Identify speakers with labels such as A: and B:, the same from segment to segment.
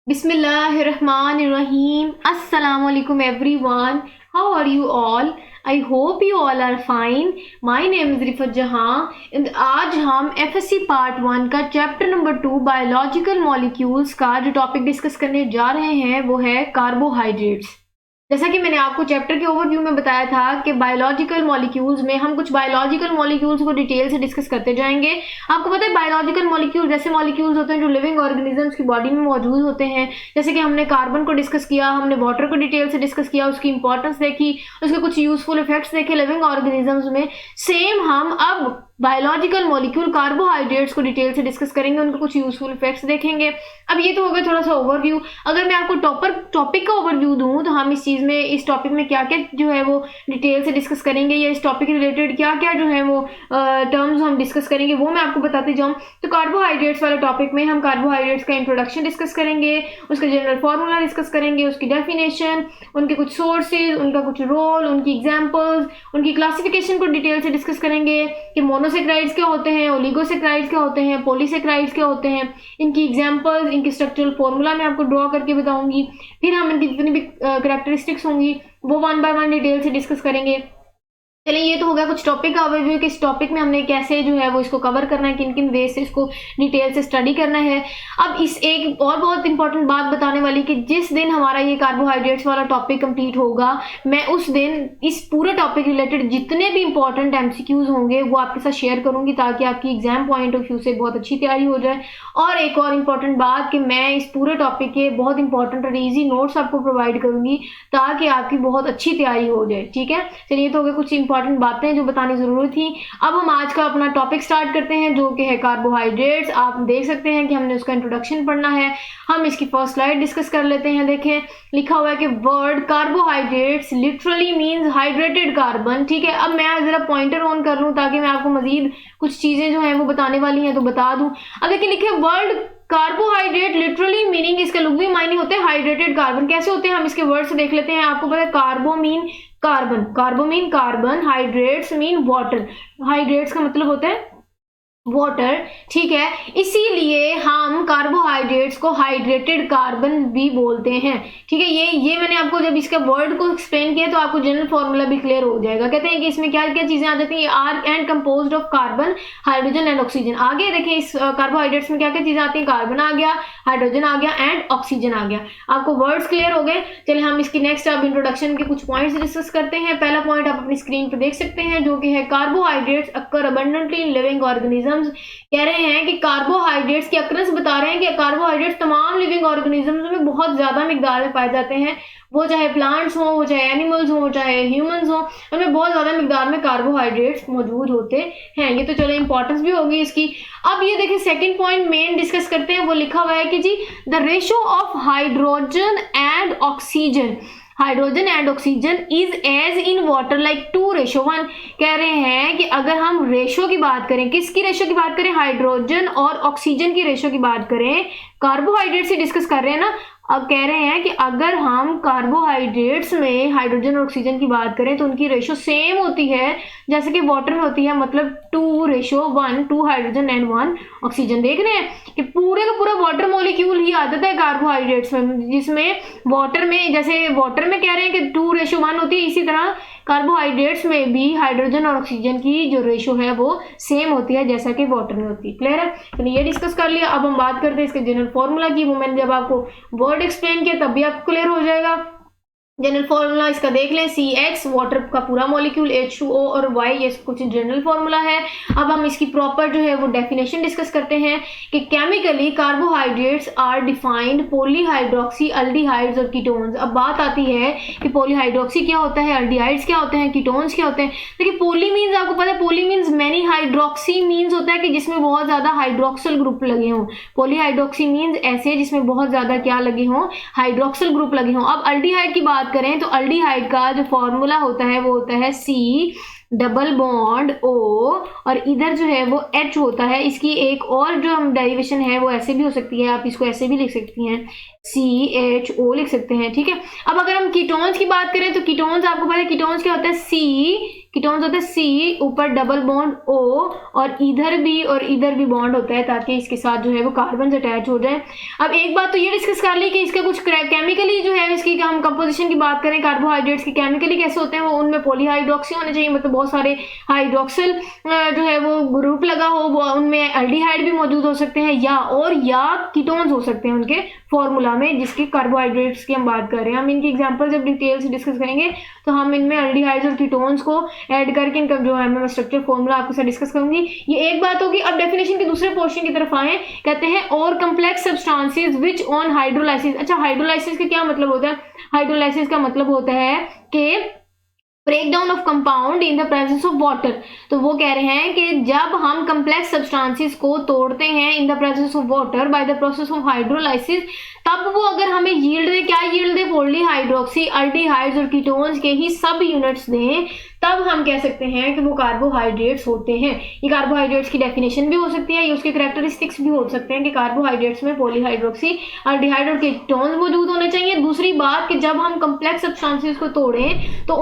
A: Bismillahirrahmanirrahim. Assalamualaikum everyone. How are you all? I hope you all are fine. My name is Rifat Jahan and आज हम FSC Part 1 का chapter number 2 biological molecules का जो topic discuss करने जा रहे हैं वो है कार्बोहाइड्रेट्स। जैसा कि मैंने आपको चैप्टर के ओवरव्यू में बताया था कि बायोलॉजिकल मॉलिक्यूल्स में हम कुछ बायोलॉजिकल मॉलिक्यूल्स को डिटेल से डिस्कस करते जाएंगे। आपको पता है बायोलॉजिकल मॉलिक्यूल्स ऐसे मॉलिक्यूल्स होते हैं जो लिविंग ऑर्गेनिजम्स की बॉडी में मौजूद होते हैं। जैसे कि हमने कार्बन को डिस्कस किया, हमने वाटर को डिटेल से डिस्कस किया, उसकी इंपॉर्टेंस देखी, उसके कुछ यूजफुल इफेक्ट्स देखे लिविंग ऑर्गेनिजम्स में। सेम हम अब बायोलॉजिकल मॉलिक्यूल कार्बोहाइड्रेट्स को डिटेल से डिस्कस करेंगे, उनके कुछ यूजफुल इफेक्ट्स देखेंगे। अब ये तो हो गया थोड़ा सा ओवरव्यू। अगर मैं आपको टॉपिक का ओवरव्यू दूं तो हम इस टॉपिक में क्या क्या जो है वो डिटेल से डिस्कस करेंगे, या इस टॉपिक रिलेटेड क्या क्या जो है वो टर्म्स हम डिस्कस करेंगे वो मैं आपको बताते जाऊँ। तो कार्बोहाइड्रेट्स वाले टॉपिक में हम कार्बोहाइड्रेट्स का इंट्रोडक्शन डिस्कस करेंगे, उसका जनरल फॉर्मूला डिस्कस करेंगे, उसकी डेफिनेशन, उनके कुछ सोर्सेज, उनका कुछ रोल, उनकी एग्जाम्पल्स, उनकी क्लासिफिकेशन को डिटेल से डिस्कस करेंगे कि मोनोसेक्राइड्स क्या होते हैं, ओलिगोसेक्राइड्स क्या होते हैं, पॉलीसेक्राइड्स क्या होते हैं, इनकी एग्जांपल्स, इनकी स्ट्रक्चरल फॉर्मूला मैं आपको ड्रॉ करके बताऊंगी। फिर हम इनकी जितनी भी कैरेक्टरिस्टिक्स होंगी वो वन बाय वन डिटेल से डिस्कस करेंगे। चलिए ये तो हो गया कुछ टॉपिक का ओवरव्यू कि इस टॉपिक में हमने कैसे जो है वो इसको कवर करना है, किन किन वे से इसको डिटेल से स्टडी करना है। अब इस एक और बहुत इंपॉर्टेंट बात बताने वाली कि जिस दिन हमारा ये कार्बोहाइड्रेट्स वाला टॉपिक कंप्लीट होगा, मैं उस दिन इस पूरे टॉपिक रिलेटेड जितने भी इंपॉर्टेंट एमसीक्यूज होंगे वो आपके साथ शेयर करूंगी ताकि आपकी एग्जाम पॉइंट ऑफ व्यू से बहुत अच्छी तैयारी हो जाए। और एक और इम्पॉर्टेंट बात कि मैं इस पूरे टॉपिक के बहुत इंपॉर्टेंट और ईजी नोट्स आपको प्रोवाइड करूंगी ताकि आपकी बहुत अच्छी तैयारी हो जाए। ठीक है, चलिए तो हो गए कुछ इंपॉर्टेंट बातें जो बतानी जरूरी थी। अब हम आज का अपना टॉपिक स्टार्ट करते हैं जो कि है कार्बोहाइड्रेट्स। आप देख सकते हैं कि हमने उसका इंट्रोडक्शन पढ़ना है। हम इसकी फर्स्ट स्लाइड डिस्कस कर लेते हैं। देखें लिखा हुआ है कि word carbohydrates literally means hydrated carbon. ठीक है, अब मैं जरा पॉइंटर ऑन कर लूं ताकि मैं आपको मजीद कुछ चीजें जो है वो बताने वाली हैं तो बता दूं। अब देखिए लिखे वर्ड कार्बोहाइड्रेट लिटरली मीनिंग इसके लुगवी मायने होते हैं हाइड्रेटेड कार्बन। कैसे होते हैं हम इसके वर्ड से देख लेते हैं। आपको पता है carbo mean carbon, carbo mean carbon, hydrates mean water. Hydrates का मतलब होता है वाटर। ठीक है, इसीलिए हम कार्बोहाइड्रेट्स को हाइड्रेटेड कार्बन भी बोलते हैं। ठीक है, ये मैंने आपको जब इसका वर्ड को एक्सप्लेन किया तो आपको जनरल फॉर्मूला भी क्लियर हो जाएगा। कहते हैं कि इसमें क्या क्या चीजें आ जाती हैं, are and composed of carbon, hydrogen and oxygen. आगे देखिए इस कार्बोहाइड्रेट्स में क्या क्या चीजें आती हैं, कार्बन आ गया, हाइड्रोजन आ गया एंड ऑक्सीजन आ गया। आपको वर्ड्स क्लियर हो गए। चलिए हम इसकी नेक्स्ट अब इंट्रोडक्शन के कुछ पॉइंट्स डिस्कस करते हैं। पहला पॉइंट आप अपनी स्क्रीन पर देख सकते हैं जो कि है carbohydrates occur abundantly in living organism. कह रहे हैं कि कार्बोहाइड्रेट्स की अक्रेंस बता रहे हैं कि कार्बोहाइड्रेट्स तमाम लिविंग ऑर्गेनिजम्स में बहुत ज्यादा मिकदार में पाए जाते हैं। वो चाहे प्लांट्स हो, वो चाहे एनिमल्स हो, चाहे ह्यूमंस हो, उनमें बहुत ज्यादा मिकदार में कार्बोहाइड्रेट्स मौजूद होते हैं। ये तो चलो इंपॉर्टेंस भी होगी इसकी। अब ये देखिए सेकंड पॉइंट मेन डिस्कस करते हैं। वो लिखा हुआ है कि जी the ratio of hydrogen and oxygen, hydrogen and oxygen is as in water like 2:1। कह रहे हैं कि अगर हम रेशो की बात करें, किसकी रेशो की बात करें, हाइड्रोजन और ऑक्सीजन की रेशो की बात करें, कार्बोहाइड्रेट से डिस्कस कर रहे हैं ना। अब कह रहे हैं कि अगर हम कार्बोहाइड्रेट्स में हाइड्रोजन और ऑक्सीजन की बात करें तो उनकी रेशो सेम होती है जैसे कि वाटर में होती है, मतलब 2:1, 2 हाइड्रोजन एंड 1 ऑक्सीजन। देख रहे हैं कि पूरे का पूरा वाटर मॉलिक्यूल ही आ जाता है कार्बोहाइड्रेट्स में, जिसमें वाटर में जैसे वाटर में कह रहे हैं कि 2:1 होती है, इसी तरह कार्बोहाइड्रेट्स में भी हाइड्रोजन और ऑक्सीजन की जो रेशो है वो सेम होती है जैसा कि वाटर में होती है। क्लियर है, तो ये डिस्कस कर लिया। अब हम बात करते हैं इसके जनरल फॉर्मूला की। वो मैंने जब आपको वर्ड एक्सप्लेन किया तब भी आपको क्लियर हो जाएगा। जनरल फॉर्मूला इसका देख लें, CH वाटर का पूरा मॉलिक्यूल, H2O और Y ये कुछ जनरल फॉर्मूला है। अब हम इसकी प्रॉपर जो है वो डेफिनेशन डिस्कस करते हैं कि chemically carbohydrates are defined polyhydroxy aldehydes और कीटोन्स। अब बात आती है कि पॉलीहाइड्रोक्सी क्या होता है, अल्डिहाइड्स क्या होते हैं, कीटोन्स क्या होते हैं। देखिए पोली मीन्स आपको पता है, पोली मीन्स मैनी, हाइड्रोक्सी मीन्स होता है कि जिसमें बहुत ज्यादा हाइड्रोक्सल ग्रुप लगे हों। पॉलीहाइड्रोक्सी मीन्स ऐसे जिसमें बहुत ज्यादा क्या लगे हों, हाइड्रोक्सल ग्रुप लगे हों। अब अल्डिहाइड की बात करें तो अल्डिहाइड का जो फॉर्मूला होता है वो होता है C डबल बॉन्ड O और इधर जो है वो H होता है। इसकी एक और जो हम डेरिवेशन है वो ऐसे भी हो सकती है, आप इसको ऐसे भी लिख सकती हैं, CHO लिख सकते हैं। ठीक है, अब अगर हम कीटोन्स की बात करें तो कीटोन्स आपको पता है कीटोन्स क्या होता है, C कीटोन्स होते हैं C, ऊपर डबल बॉन्ड O और इधर भी बॉन्ड होता है ताकि इसके साथ जो है वो कार्बन अटैच हो जाए। अब एक बात तो ये डिस्कस कर ली कि इसके कुछ केमिकली जो है इसकी हम कंपोजिशन की बात करें कार्बोहाइड्रेट्स की केमिकली कैसे होते हैं, वो उनमें पॉलीहाइड्रोक्सी होने चाहिए, मतलब बहुत सारे हाइड्रोक्सिल जो है वो ग्रुप लगा हो, वो उनमें एल्डिहाइड भी मौजूद हो सकते हैं या कीटोन्स हो सकते हैं उनके फॉर्मूला में, जिसके कार्बोहाइड्रेट्स की हम बात कर रहे हैं। हम इनकी एग्जांपल जब डिटेल से डिस्कस करेंगे तो हम इनमें एल्डिहाइड्स और कीटोन्स को ऐड करके इनका जो है मैं स्ट्रक्चर फॉर्मूला आपके साथ डिस्कस करूंगी। ये एक बात होगी। अब डेफिनेशन के दूसरे पोर्शन की तरफ आए, कहते हैं और complex substances which on hydrolysis. अच्छा, हाइड्रोलाइसिस का क्या मतलब होता है? हाइड्रोलाइसिस का मतलब होता है कि breakdown of compound in the presence of water. तो वो कह रहे हैं कि जब हम कम्प्लेक्स सब्सटेंसेस को तोड़ते हैं इन the presence of water bye the process of hydrolysis, तब वो अगर हमें यील्ड दे, क्या यील्ड दे? पॉलीहाइड्रोक्सी, एल्डिहाइड्स और कीटोन्स के ही सब यूनिट्स दें, तब हम कह सकते हैं कि वो कार्बोहाइड्रेट्स होते हैं। ये कार्बोहाइड्रेट्स की डेफिनेशन भी हो सकती है, ये उसके करैक्टरिस्टिक्स भी हो सकते हैं कि कार्बोहाइड्रेट्स में पॉलीहाइड्रोक्सी, एल्डिहाइड और कीटोन्स मौजूद होने चाहिए। दूसरी बात कि जब हम कम्प्लेक्स सब्सटेंसेस को तोड़ें तो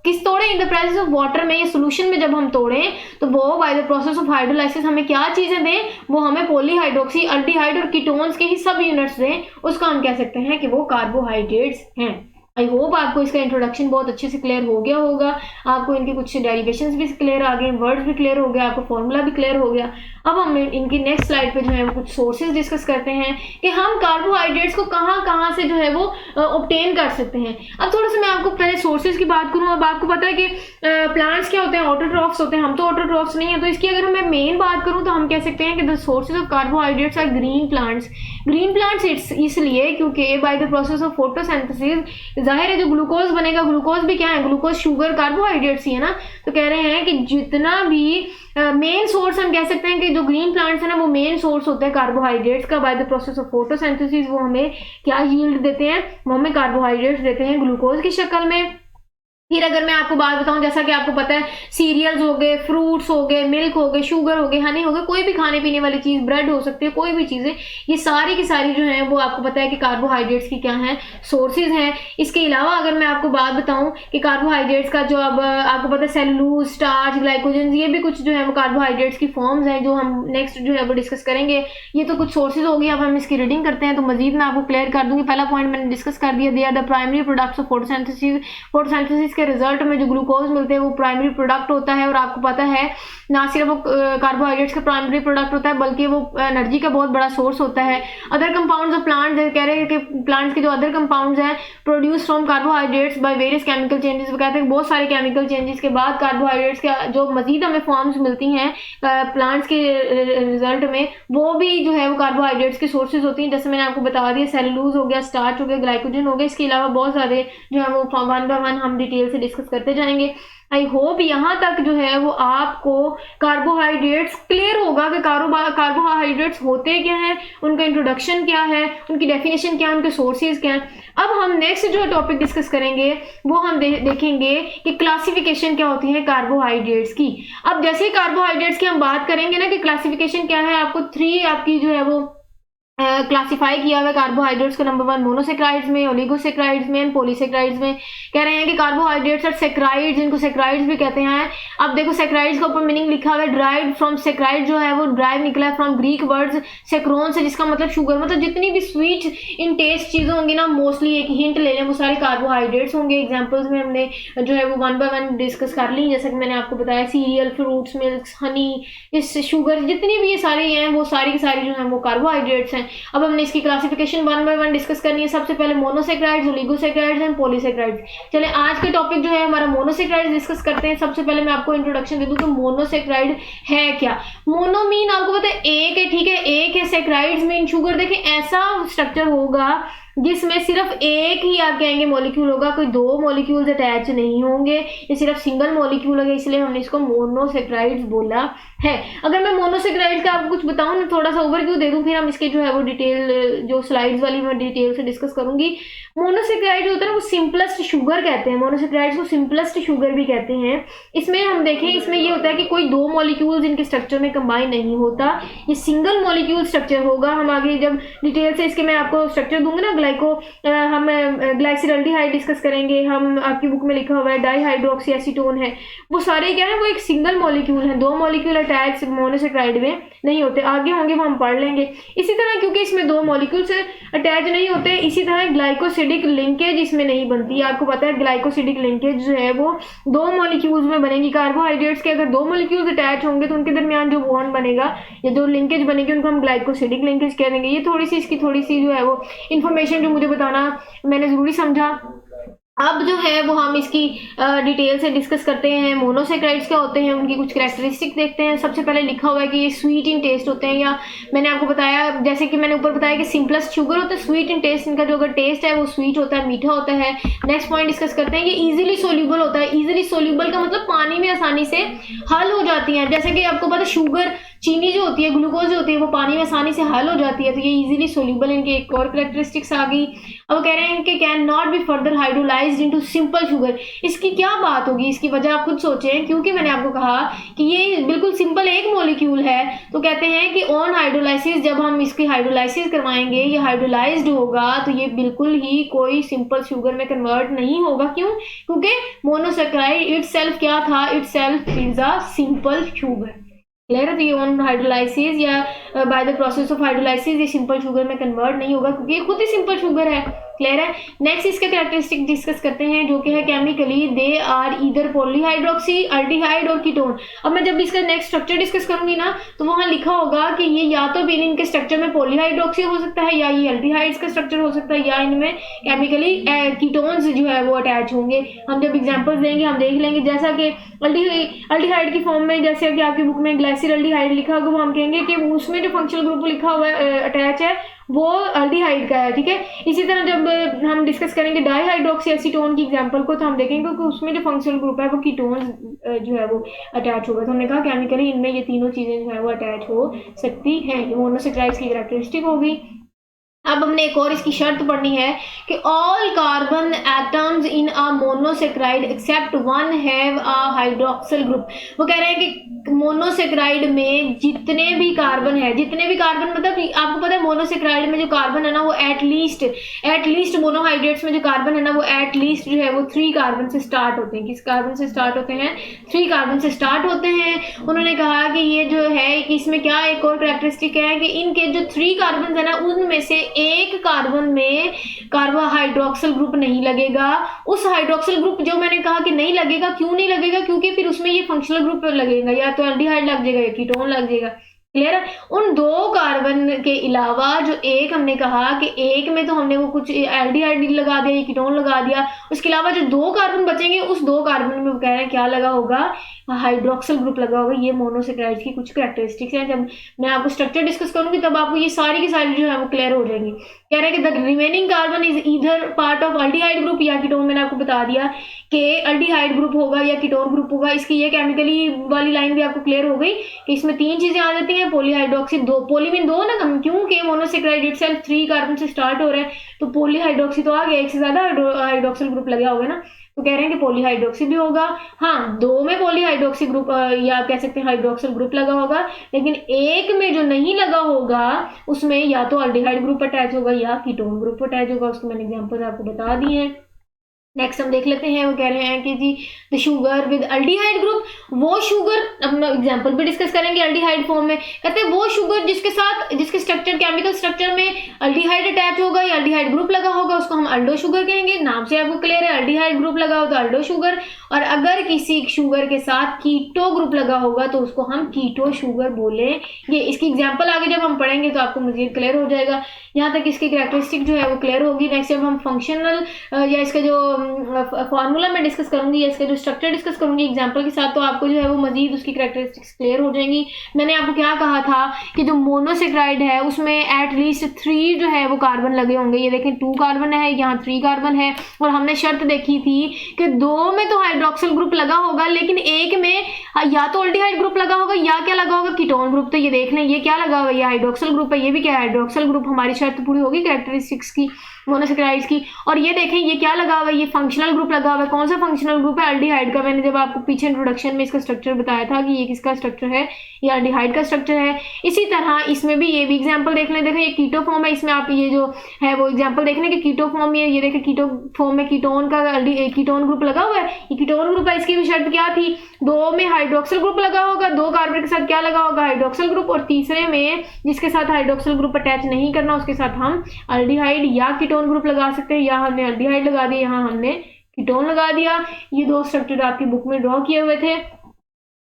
A: तोड़ें in the presence of water में, ये सोल्यूशन में जब हम तोड़ें तो वो by the process of hydrolysis हमें क्या चीजें दें? वो हमें पॉलीहाइड्रोक्सी, एल्डिहाइड और कीटोन्स के ही सब यूनिट्स दें, उसका हम कह सकते हैं कि वो कार्बोहाइड्रेट्स हैं। आई होप आपको इसका इंट्रोडक्शन बहुत अच्छे से क्लियर हो गया होगा, आपको इनके कुछ डेरिवेशंस भी क्लियर आ गए, वर्ड्स भी क्लियर हो गया, आपको फॉर्मूला भी क्लियर हो गया। अब हम इनकी नेक्स्ट स्लाइड पे जो है वो कुछ सोर्सेज डिस्कस करते हैं कि हम कार्बोहाइड्रेट्स को कहाँ से जो है वो ऑब्टेन कर सकते हैं। अब थोड़ा सा मैं आपको पहले सोर्सेज की बात करूँ। अब आपको पता है कि प्लांट्स क्या होते हैं? ऑटोट्रॉफ्स होते हैं, हम तो ऑटोट्रॉफ्स नहीं है। तो इसकी अगर मैं मेन बात करूँ तो हम कह सकते हैं कि the sources of carbohydrates are green plants. Green plants इसलिए क्योंकि by the process of photosynthesis जाहिर है जो ग्लूकोज बनेगा, ग्लूकोज भी क्या है? ग्लूकोज शुगर कार्बोहाइड्रेट्स ही है ना। तो कह रहे हैं कि जितना भी मेन सोर्स हम कह सकते हैं कि जो ग्रीन प्लांट्स है ना वो मेन सोर्स होता है कार्बोहाइड्रेट्स का। Bye the process of photosynthesis वो हमें क्या यील्ड देते हैं? वो हमें कार्बोहाइड्रेट्स देते हैं ग्लूकोज की शक्ल में। फिर अगर मैं आपको बात बताऊं, जैसा कि आपको पता है सीरियल्स हो गए, फ्रूट्स हो गए, मिल्क हो गए, शुगर हो गए, हनी हो गए, कोई भी खाने पीने वाली चीज, ब्रेड हो सकती है, कोई भी चीजें, ये सारी की सारी जो है वो आपको पता है कि कार्बोहाइड्रेट्स की क्या है? सोर्सेज हैं। इसके अलावा अगर मैं आपको बात बताऊं कि कार्बोहाइड्रेट्स का जो अब आपको पता है सेलुलोज, स्टार्च, ग्लाइकोजन, ये भी कुछ जो है वो कार्बोहाइड्रेट्स की फॉर्म्स हैं जो हम नेक्स्ट जो है वो डिस्कस करेंगे। ये तो कुछ सोर्सेज हो गई। अब हम इसकी रीडिंग करते हैं तो मजीद मैं आपको क्लियर कर दूंगी। पहला पॉइंट मैंने डिस्कस कर दिया, they are the primary products of photosynthesis. Photosynthesis के रिजल्ट में जो ग्लूकोज मिलते हैं वो प्राइमरी प्रोडक्ट होता है। और आपको पता है ना सिर्फ वो कार्बोहाइड्रेट्स का प्राइमरी प्रोडक्ट होता है बल्कि वो एनर्जी का बहुत बड़ा सोर्स होता है। अदर कंपाउंड्स ऑफ प्लांट्स, कह रहे हैं कि प्लांट्स के जो अदर कंपाउंड्स हैं produce from carbohydrates by various chemical changes. वो कहते हैं बहुत सारे केमिकल चेंजेस के बाद कार्बोहाइड्रेट्स के जो मजीद हमें फॉर्म्स मिलती हैं प्लांट्स के रिजल्ट में, वो भी जो है वो कार्बोहाइड्रेट्स के सोर्सेज होती हैं। जैसे मैंने आपको बता दिया, सेलुलोज हो गया, स्टार्च हो गया, ग्लाइकोजन हो गया। इसके अलावा बहुत सारे जो है वो वन बाय वन हम डिटेल से डिस्कस करते जाएंगे। आई होप यहाँ तक जो है वो आपको कार्बोहाइड्रेट्स क्लियर होगा कि कार्बोहाइड्रेट्स होते क्या हैं, उनका इंट्रोडक्शन क्या है, उनकी डेफिनेशन क्या है, उनके सोर्सेज क्या हैं। अब हम नेक्स्ट जो टॉपिक डिस्कस करेंगे वो हम देखेंगे कि क्लासिफिकेशन क्या होती है कार्बोहाइड्रेट्स की। अब जैसे कार्बोहाइड्रेट्स की हम बात करेंगे ना कि क्लासिफिकेशन क्या है, आपको 3 आपकी जो है वो क्लासिफाई किया हुआ है कार्बोहाइड्रेट्स को। नंबर 1 मोनोसेक्राइड्स में, ओलिगोसेक्राइड्स में एंड पॉलीसेक्राइड्स में। कह रहे हैं कि कार्बोहाइड्रेट्स आर सेक्राइड्स, इनको सेक्राइड्स भी कहते हैं। अब देखो सेक्राइड्स का ऊपर मीनिंग लिखा हुआ है ड्राइव फ्रॉम, सेक्राइड जो है वो ड्राइव निकला है फ्रॉम ग्रीक वर्ड्स सेक्रोन से, जिसका मतलब शुगर। मतलब जितनी भी स्वीट इन टेस्ट चीजें होंगी ना, मोस्टली एक हिंट ले लें, वो सारे कार्बोहाइड्रेट्स होंगे। एग्जाम्पल्स में हमने जो है वो वन बाय वन डिस्कस कर ली, जैसा कि मैंने आपको बताया सीरियल, फ्रूट्स, मिल्क, हनी, इस शुगर, जितनी भी ये सारे हैं वो सारी की सारी जो है वो कार्बोहाइड्रेट्स हैं। अब हमने इसकी classification one by one discuss करनी है। सबसे पहले मोनोसेक्राइड्स, ओलिगोसेक्राइड्स एंड पॉलीसेक्राइड्स। चले आज के टॉपिक जो है हमारा मोनोसेक्राइड्स डिस्कस करते हैं। सबसे पहले मैं आपको इंट्रोडक्शन दे दूं कि मोनोसेक्राइड है क्या। मोनो मीन आपको पता है एक है, ठीक है, एक है। Saccharides mean sugar. देखिए ऐसा स्ट्रक्चर होगा जिसमें सिर्फ एक ही आप कहेंगे मॉलिक्यूल होगा, कोई 2 मॉलिक्यूल्स अटैच नहीं होंगे, ये सिर्फ सिंगल मॉलिक्यूल होगा, इसलिए हमने इसको मोनोसेक्राइड्स बोला है। अगर मैं मोनोसेक्राइड्स का आपको कुछ बताऊं ना, थोड़ा सा ओवरव्यू दे दूं, फिर हम इसके जो है वो डिटेल जो स्लाइड्स वाली मैं डिटेल से डिस्कस करूंगी। मोनोसेक्राइड होता है ना वो सिंपलेस्ट शुगर कहते हैं, मोनोसेक्राइड्स को सिंपलेस्ट शुगर भी कहते हैं। इसमें हम देखें, इसमें ये होता है कि कोई 2 मॉलिक्यूल्स इनके स्ट्रक्चर में कंबाइन नहीं होता, ये सिंगल मॉलिक्यूल स्ट्रक्चर होगा। हम आगे जब डिटेल से इसके मैं आपको स्ट्रक्चर दूंगी ना हम ग्लाइसिरल्डिहाइड डिस्कस करेंगे, हम आपकी बुक में लिखा हुआ है डाईहाइड्रोक्सी एसीटोन है, वो सारे क्या है, वो एक सिंगल मॉलिक्यूल है, दो मॉलिक्यूल अटैच मोनोसेक्राइड में नहीं होते, आगे होंगे वो हम पढ़ लेंगे। इसी तरह क्योंकि इसमें दो मॉलिक्यूल से अटैच नहीं होते, इसी तरह ग्लाइकोसिडिक लिंकेज इसमें नहीं बनती। आपको पता है ग्लाइकोसिडिक लिंकेज जो है वो दो मॉलिक्यूल्स में बनेगी। कार्बोहाइड्रेट्स के अगर दो मॉलिक्यूल्स अटैच होंगे तो उनके दरमियान जो बॉन्ड बनेगा या जो लिंकेज बनेगी उनको हम ग्लाइकोसिडिक लिंकेज कह देंगे। ये थोड़ी सी जो है वो इन्फॉर्मेशन जो मुझे बताना मैंने ज़रूरी समझा। अब जो है वो हम इसकी डिटेल से डिस्कस करते हैं। मोनोसेक्राइड्स क्या होते हैं, उनकी कुछ कैरेक्टरिस्टिक देखते हैं। सबसे पहले लिखा हुआ है कि ये स्वीट इन टेस्ट होते हैं, या मैंने आपको बताया, जैसे कि मैंने ऊपर बताया कि सिंपलेस्ट शुगर होता है, स्वीट इन टेस्ट, इनका जो अगर टेस्ट है वो स्वीट होता है, मीठा होता है। नेक्स्ट पॉइंट डिस्कस करते हैं, ये इजीली सोल्यूबल होता है। इजीली सोल्यूबल का मतलब पानी में आसानी से हल हो जाती है। जैसे कि आपको पता है शुगर, चीनी जो होती है, ग्लूकोज जो होती है, वो पानी में आसानी से हल हो जाती है, तो ये इजीली सोल्यूबल इनके एक और कैरेक्टरिस्टिक्स आ गई। अब कह रहे हैं कि can not be further hydrolysed into simple sugar. इसकी क्या बात होगी, इसकी वजह आप खुद सोचें, क्योंकि मैंने आपको कहा कि ये बिल्कुल सिंपल एक मॉलिक्यूल है, तो कहते हैं कि ऑन हाइड्रोलाइसिस, जब हम इसकी हाइड्रोलाइसिस करवाएंगे, ये हाइड्रोलाइज्ड होगा तो ये बिल्कुल ही कोई सिंपल शुगर में कन्वर्ट नहीं होगा। क्यों? क्योंकि मोनोसेक्राइड इटसेल्फ क्या था, itself is a simple sugar. Clear है? तो ये ऑन हाइड्रोलाइसिस या by the process of hydrolysis ये सिंपल शुगर में कन्वर्ट नहीं होगा, क्योंकि ये खुद ही सिंपल शुगर है। क्लियर है? नेक्स्ट इसके कैरेक्टरिस्टिक डिस्कस करते हैं, जो कि है chemically they are either polyhydroxy, aldehyde और कीटोन। अब मैं जब इसका नेक्स्ट स्ट्रक्चर डिस्कस करूंगी ना, तो वहां लिखा होगा कि ये या तो इनके स्ट्रक्चर में पॉलीहाइड्रोक्सी हो सकता है, या ये अल्डिहाइड्स का स्ट्रक्चर हो सकता है, या इनमें केमिकली कीटोन्स जो है वो अटैच होंगे। हम जब एग्जाम्पल्स देंगे हम देख लेंगे, जैसा कि अल्डिहाइड की फॉर्म में, जैसे कि आपकी बुक में ग्लाइसिरल्डिहाइड लिखा होगा, वो हम कहेंगे कि उसमें जो फंक्शनल ग्रुप लिखा हुआ है अटैच है वो अल्डिहाइड का है। ठीक है? इसी तरह जब हम डिस्कस करेंगे डाईहाइड्रोक्सी एसीटोन की एग्जांपल को, तो हम देखेंगे कि उसमें जो फंक्शनल ग्रुप है वो कीटोन जो है वो अटैच होगा। तो हमने कहा केमिकली इनमें ये तीनों चीजें जो है वो अटैच हो सकती हैं। ये मोनोसेक्राइड्स की कैरेक्टरिस्टिक होगी। अब हमने एक और इसकी शर्त पढ़नी है कि all carbon atoms in a monosaccharide except one have a hydroxyl group. वो कह रहे हैं कि मोनोसेक्राइड में जितने भी कार्बन है, जितने भी कार्बन मतलब आपको पता है मोनोसेक्राइड में जो कार्बन है ना वो एटलीस्ट मोनोहाइड्रेट्स में जो कार्बन है ना वो एटलीस्ट जो है वो 3 कार्बन से स्टार्ट होते हैं। किस कार्बन से स्टार्ट होते हैं? 3 कार्बन से स्टार्ट होते हैं। उन्होंने कहा कि ये जो है कि इसमें क्या एक और कैरेक्टरिस्टिक है कि इनके जो 3 कार्बन है ना उनमें से एक कार्बन में कार्बोहाइड्रोक्सिल ग्रुप नहीं लगेगा। उस हाइड्रोक्सिल ग्रुप जो मैंने कहा कि नहीं लगेगा, क्यों नहीं लगेगा? क्योंकि फिर उसमें ये फंक्शनल ग्रुप लगेगा, या तो एल्डिहाइड लग जाएगा या कीटोन लग जाएगा। क्लियर है? उन 2 कार्बन के अलावा जो एक हमने कहा कि एक में तो हमने वो कुछ एल्डिहाइड लगा दिया, कीटोन लगा दिया, उसके अलावा जो 2 कार्बन बचेंगे उस 2 कार्बन में वो कह रहे हैं क्या लगा होगा? हाइड्रोक्सिल ग्रुप लगा होगा। ये मोनोसेक्राइड्स की कुछ कैरेक्टरिस्टिक्स हैं। जब मैं आपको स्ट्रक्चर डिस्कस करूंगी तब आपको ये सारी की सारी जो है वो क्लियर हो जाएंगी। कह रहे हैं कि the remaining carbon is either part of aldehyde group या कीटोन। मैंने आपको बता दिया कि अल्डिहाइड ग्रुप होगा या कीटोन ग्रुप होगा। इसकी ये केमिकली वाली लाइन भी आपको क्लियर हो गई कि इसमें 3 चीजें आ जाती हैं, पॉलीहाइड्रोक्सी 2, पॉलीमीन 2 ना कम, क्योंकि मोनोसेक्राइड इटसेल्फ 3 कार्बन से स्टार्ट हो रहा है, तो पॉलीहाइड्रोक्सी तो आ गया, एक से ज्यादा हाइड्रोक्सिल ग्रुप लगा होगा ना, तो कह रहे हैं कि पॉलीहाइड्रोक्सी भी होगा। हाँ, 2 में पॉलीहाइड्रोक्सी ग्रुप या आप कह सकते हैं हाइड्रोक्सिल ग्रुप लगा होगा, लेकिन एक में जो नहीं लगा होगा उसमें या तो अल्डिहाइड ग्रुप अटैच होगा या कीटोन ग्रुप अटैच होगा। उसको मैंने एग्जांपल आपको बता दिए हैं। नेक्स्ट हम देख लेते हैं, वो कह रहे हैं कि जी the sugar with aldehyde group, वो शुगर, अब एग्जांपल भी डिस्कस करेंगे अल्डिहाइड फॉर्म में, कहते हैं वो शुगर जिसके स्ट्रक्चर, केमिकल स्ट्रक्चर में अल्डिहाइड अटैच होगा या अल्डिहाइड ग्रुप लगा होगा, उसको हम अल्डो शुगर कहेंगे। नाम से आपको क्लियर है, अल्डिहाइड ग्रुप लगा हो तो अल्डो शुगर, और अगर किसी शुगर के साथ कीटो ग्रुप लगा होगा तो उसको हम कीटो शुगर बोलेंगे। इसकी एग्जाम्पल आगे जब हम पढ़ेंगे तो आपको मजीद क्लियर हो जाएगा। यहाँ तक इसकी कैरेक्टरिस्टिक जो है वो क्लियर होगी। नेक्स्ट जब हम फंक्शनल या इसका जो फॉर्मूला में डिस्कस करूंगी या इसका जो स्ट्रक्चर डिस्कस करूंगी एग्जांपल के साथ, तो आपको जो है वो मजीद उसकी कैरेक्टरिस्टिक्स क्लियर हो जाएंगी। मैंने आपको क्या कहा था कि जो मोनोसेक्राइड है उसमें एटलीस्ट 3 जो है वो कार्बन लगे होंगे। ये देखें 2 कार्बन है, यहाँ 3 कार्बन है, और हमने शर्त देखी थी कि 2 में तो हाइड्रोक्सिल ग्रुप लगा होगा, लेकिन एक में या तो अल्डिहाइड ग्रुप लगा होगा या क्या लगा होगा? Ketone group. तो ये देख लें, ये क्या लगा हुआ है? ये हाइड्रोक्सिल ग्रुप है, ये भी क्या है? Hydroxyl group. हमारी शर्त पूरी होगी कैरेक्टरिस्टिक्स की, मोनोसेक्राइड्स की। और ये देखें ये क्या लगा हुआ है? ये फंक्शनल ग्रुप लगा हुआ है। कौन सा फंक्शनल ग्रुप है? अल्डिहाइड का। मैंने जब आपको पीछे इंट्रोडक्शन में इसका स्ट्रक्चर बताया था कि ये किसका स्ट्रक्चर है, ये अल्डिहाइड का स्ट्रक्चर है। इसी तरह इसमें भी ये भी एग्जांपल देख देख लें, देखो ये कीटो फॉर्म है, इसमें आप ये जो है वो एग्जांपल देख लें कि कीटो फॉर्म में ये देखिए कीटो फॉर्म में कीटोन का कीटोन ग्रुप लगा हुआ है, ये कीटोन ग्रुप है। इसकी भी शर्त क्या थी, 2 में हाइड्रोक्सिल ग्रुप लगा होगा, 2 कार्बन के साथ क्या लगा होगा, हाइड्रोक्सिल ग्रुप, और तीसरे में जिसके साथ हाइड्रोक्सिल ग्रुप अटैच नहीं करना उसके साथ हम अल्डिहाइड या कीटोन ग्रुप लगा सकते हैं। यहाँ हमने अल्डिहाइड लगा दिया, यहाँ हमने कीटोन लगा दिया। ये 2 स्ट्रक्चर आपकी बुक में ड्रॉ किए हुए थे।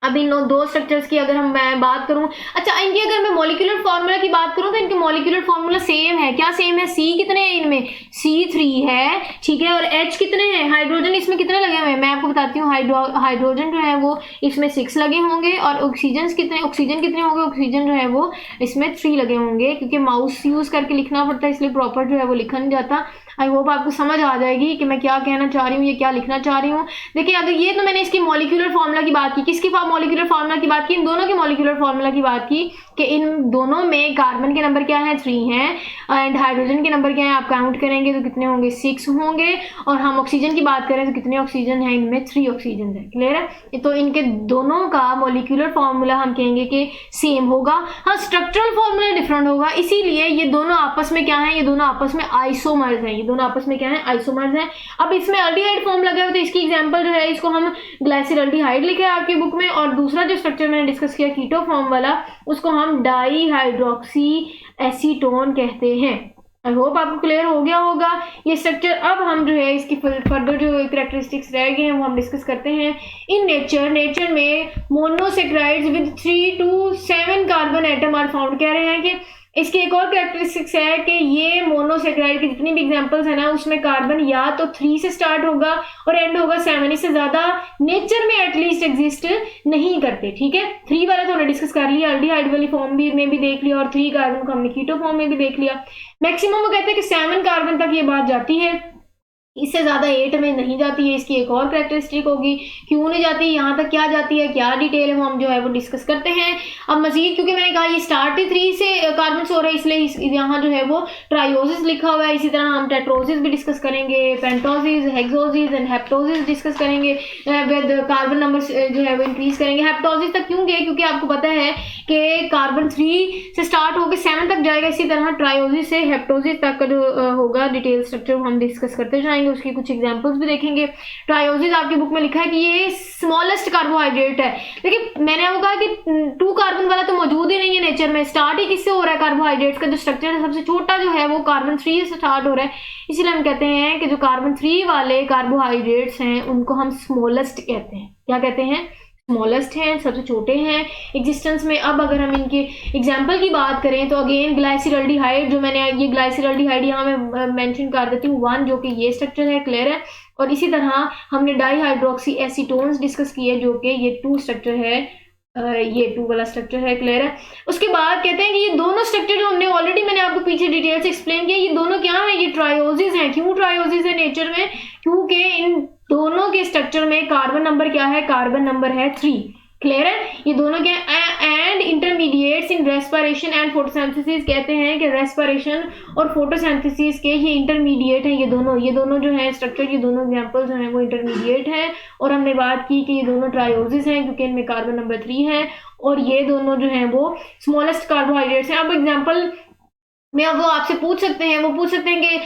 A: अब इन 2 स्ट्रक्चर्स की अगर मैं बात करूं, अच्छा इनकी अगर मैं मॉलिक्यूलर फार्मूला की बात करूं तो इनके मॉलिक्यूलर फार्मूला सेम है। क्या सेम है, C कितने हैं इनमें, C3 है, ठीक है, और H कितने हैं, हाइड्रोजन इसमें कितने लगे हुए हैं, मैं आपको बताती हूँ। हाइड्रोजन जो है वो इसमें 6 लगे होंगे, और ऑक्सीजन कितने होंगे, ऑक्सीजन जो है वो इसमें 3 लगे होंगे, क्योंकि माउस यूज करके लिखना पड़ता है, इसलिए प्रॉपर जो है वो लिखा नहीं जाता। आई होप आपको समझ आ जाएगी कि मैं क्या कहना चाह रही हूँ, ये क्या लिखना चाह रही हूँ। देखिए अगर ये तो मैंने इसकी मॉलिक्यूलर फार्मूला की बात की, किसकी मॉलिक्यूलर फार्मूला की बात की, इन दोनों की मॉलिक्यूलर फार्मूला की बात की कि इन दोनों में कार्बन के नंबर क्या है, 3 हैं, एंड हाइड्रोजन के नंबर क्या है, आप काउंट करेंगे तो कितने होंगे, 6 होंगे, और हम ऑक्सीजन की बात करें तो कितने ऑक्सीजन है, इनमें 3 ऑक्सीजन है। क्लियर है, तो इनके दोनों का मॉलिक्यूलर फार्मूला हम कहेंगे कि सेम होगा। हाँ, स्ट्रक्चरल फार्मूला डिफरेंट होगा, इसीलिए ये दोनों आपस में क्या है, ये दोनों आपस में आइसोमर्स हैं, ये दोनों आपस में क्या है, आइसोमर्स हैं। अब इसमें अल्डिहाइड फॉर्म लगे हुए तो इसकी एग्जांपल जो है इसको हम ग्लाइसिरल्डिहाइड लिखे है आपकी बुक में, और दूसरा जो स्ट्रक्चर मैंने डिस्कस किया कीटो फॉर्म वाला, उसको हम डाईहाइड्रोक्सी एसीटोन कहते हैं। आई होप आपको क्लियर हो गया होगा ये स्ट्रक्चर। अब हम जो है इसकी फर्दर जो कैरेक्टरिस्टिक्स रह गए हैं वो हम डिस्कस करते हैं। इन नेचर में monosaccharides with 3 to 7 carbon atom are found. कह रहे हैं कि इसकी एक और कैरेक्टरिस्टिक्स है कि ये मोनोसेक्राइड की जितनी भी एग्जांपल्स है ना उसमें कार्बन या तो 3 से स्टार्ट होगा और एंड होगा 7, इससे ज्यादा नेचर में एटलीस्ट एग्जिस्ट नहीं करते। ठीक है, 3 वाला तो हमने डिस्कस कर लिया, अल्डिहाइड वाली फॉर्म भी में भी देख लिया, और 3 कार्बन को हमने कीटो फॉर्म में भी देख लिया। मैक्सिमम वो कहते हैं कि 7 कार्बन तक ये बात जाती है, इससे ज्यादा 8 में नहीं जाती है। इसकी एक और कैरेक्टरिस्टिक होगी, क्यों नहीं जाती, यहाँ तक क्या जाती है, क्या डिटेल है, वो हम जो है वो डिस्कस करते हैं। अब मजीद क्योंकि मैंने कहा ये स्टार्ट ही 3 से कार्बन हो रहा है, इसलिए यहाँ जो है वो ट्रायोसिस लिखा हुआ है। इसी तरह हम टेट्रोसिस भी डिस्कस करेंगे, पेंटोसिस, हेक्सोसिस एंड हेप्टोसिस डिस्कस करेंगे, विद कार्बन नंबर जो है वो इंक्रीज करेंगे। हेप्टोसिस तक क्यों गए, क्योंकि आपको पता है कि कार्बन 3 से स्टार्ट होकर 7 तक जाएगा। इसी तरह ट्रायोसिस से हेप्टोसिस तक का जो होगा डिटेल स्ट्रक्चर हम डिस्कस करते जाएंगे, उसकी कुछ एग्जांपल्स भी देखेंगे। ट्रायोसिस आपकी बुक में लिखा है कि ये स्मॉलेस्ट कार्बोहाइड्रेट है, लेकिन मैंने आपको कहा कि 2 कार्बन वाला तो मौजूद ही नहीं है नेचर में। स्टार्ट ही किससे हो रहा है, कार्बोहाइड्रेट्स का जो स्ट्रक्चर है सबसे छोटा जो है वो कार्बन 3 से स्टार्ट हो रहा है। इसीलिए हम कहते हैं कि जो कार्बन 3 वाले कार्बोहाइड्रेट्स हैं उनको हम स्मॉलेस्ट कहते हैं। क्या कहते हैं, स्मॉलेस्ट हैं, सबसे छोटे हैं एग्जिस्टेंस में। अब अगर हम इनके एग्जाम्पल की बात करें तो अगेन ग्लाइसिरल्डिहाइड, जो मैंने ये ग्लाइसिरल्डिहाइड यहाँ मैं मेंशन कर देती हूँ 1, जो कि ये स्ट्रक्चर है, क्लियर है। और इसी तरह हमने डाईहाइड्रोक्सी एसीटोन्स डिस्कस किए जो कि ये 2 स्ट्रक्चर है, ये 2 वाला स्ट्रक्चर है, क्लियर है। उसके बाद कहते हैं कि ये दोनों स्ट्रक्चर जो हमने ऑलरेडी मैंने आपको पीछे डिटेल से एक्सप्लेन किया, ये दोनों क्या है, ये ट्रायोसिस है। क्यों ट्रायोसिस है नेचर में, क्योंकि इन दोनों के स्ट्रक्चर में कार्बन नंबर क्या है, कार्बन नंबर है 3, क्लियर है। ये दोनों क्या and intermediates in respiration and photosynthesis, कहते हैं कि रेस्पिरेशन और फोटोसिंथेसिस के ये इंटरमीडिएट हैं। ये दोनों जो है स्ट्रक्चर, ये दोनों एग्जांपल्स जो हैं वो इंटरमीडिएट हैं। और हमने बात की कि ये दोनों ट्रायोसिस हैं क्योंकि इनमें कार्बन नंबर 3 है, और ये दोनों जो हैं वो स्मॉलेस्ट कार्बोहाइड्रेट्स हैं। अब एग्जाम्पल में अब वो आपसे पूछ सकते हैं, कि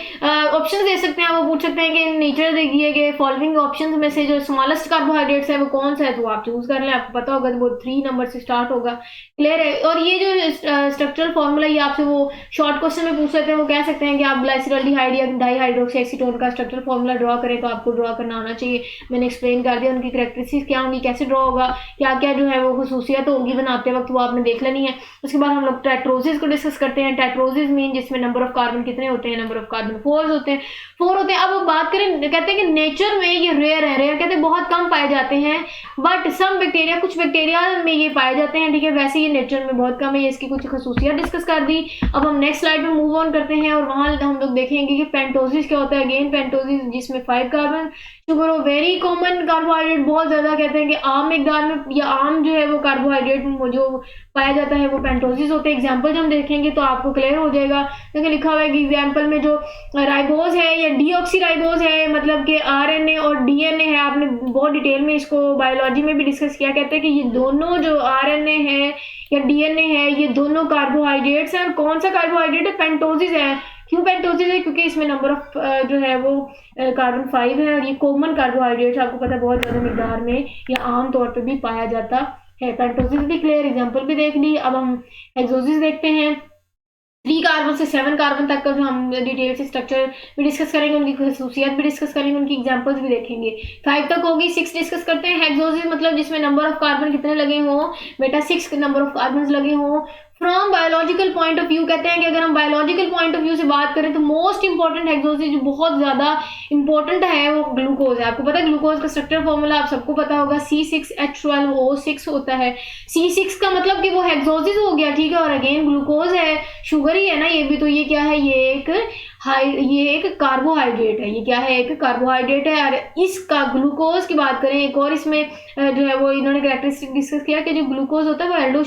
A: ऑप्शन दे सकते हैं, वो पूछ सकते हैं कि नेचर दे दिए गए फॉलोइंग ऑप्शंस में से जो स्मॉलेस्ट कार्बोहाइड्रेट्स है वो कौन सा है, तो आप चूज कर लें। आपको पता होगा वो 3 नंबर से स्टार्ट होगा, क्लियर है। और ये जो स्ट्रक्चरल फॉर्मूला ये आपसे वो शॉर्ट क्वेश्चन में पूछ सकते हैं, वो कह सकते हैं कि आप ग्लाइसिरल्डिहाइड या डाईहाइड्रोक्सी एसीटोन का स्ट्रक्चरल फॉर्मूला ड्रॉ करें, तो आपको ड्रॉ करना आना चाहिए। मैंने एक्सप्लेन कर दिया उनकी कैरेक्टरिस्टिक्स क्या होंगी, कैसे ड्रॉ होगा, क्या क्या जो है वो खसूसियत होगी बनाते वक्त, वो आपने देख लेनी है। उसके बाद हम लोग टेट्रोसिस को डिस्कस करते हैं। टेट्रोसिस मीन जिसमें नंबर ऑफ कार्बन कितने होते हैं, नंबर ऑफ कार्बन 4 होते हैं। अब बात करें, कहते हैं कि नेचर में ये रेयर है, कहते हैं बहुत कम पाए जाते हैं, बट सम बैक्टीरिया, कुछ बैक्टीरिया में ये पाए जाते हैं, ठीक है। वैसे ये नेचर में बहुत कम है, ये इसकी कुछ खसूसियात डिस्कस कर दी। अब हम नेक्स्ट स्लाइड में मूव ऑन करते हैं और वहां हम लोग देखेंगे कि पेंटोसिस क्या होता है। अगेन पेंटोसिस जिसमें 5 कार्बन, शुगर हो, वेरी कॉमन कार्बोहाइड्रेट, बहुत ज्यादा कहते हैं कि आम मिकदार में या आम जो है वो कार्बोहाइड्रेट जो पाया जाता है वो पेंटोसिस होते हैं। एग्जाम्पल जब हम देखेंगे तो आपको क्लियर हो जाएगा जाएगा। देखिए लिखा हुआ है कि एग्जाम्पल में जो राइबोज है या डीऑक्सी राइबोज है, मतलब कि आरएनए और डीएनए है, आपने बहुत डिटेल में इसको बायोलॉजी में भी डिस्कस किया। कहते हैं कि ये दोनों जो आरएनए है या डीएनए है, ये दोनों कार्बोहाइड्रेट्स हैं। और कौन सा कार्बोहाइड्रेट है? पेंटोसिस है। क्यों पेंटोसिस है? क्योंकि इसमें नंबर ऑफ जो है वो कार्बन 5 है, और ये कॉमन कार्बोहाइड्रेट्स आपको पता है बहुत ज़्यादा मिकदार में या आम तौर पे भी पाया जाता है। पेंटोसिस भी क्लियर, एग्जांपल भी देख ली। अब हम हेक्सोसिस देखते हैं। 3 कार्बन से 7 कार्बन तक का हम डिटेल से स्ट्रक्चर भी डिस्कस करेंगे, उनकी खसूसियात भी डिस्कस करेंगे, उनकी एग्जांपल्स भी देखेंगे। 5 तक होगी। 6 डिस्कस करते हैं। हेक्सोसिस मतलब जिसमें नंबर ऑफ कार्बन कितने लगे हों बेटा? 6 नंबर ऑफ कार्बन लगे हों। From biological point of view कहते हैं कि अगर हम बायोलॉजिकल पॉइंट ऑफ व्यू से बात करें तो मोस्ट इंपॉर्टेंट हेक्सोसिस जो बहुत ज्यादा इंपॉर्टेंट है वो ग्लूकोज है। आपको पता है ग्लूकोज का स्ट्रक्चर फॉर्मूला आप सबको पता होगा, C6H12O6 होता है। C6 का मतलब कि वो हेक्सोसिस हो गया, ठीक है। और अगेन ग्लूकोज है, शुगर ही है ना ये भी, तो ये क्या है? ये एक कार्बोहाइड्रेट है। ये क्या है? एक कार्बोहाइड्रेट है। और इसका ग्लूकोज की बात करें, एक और इसमें जो है वो इन्होंने कैरेक्टरिस्टिक डिस्कस किया कि जो ग्लूकोज होता है वो एल्डोज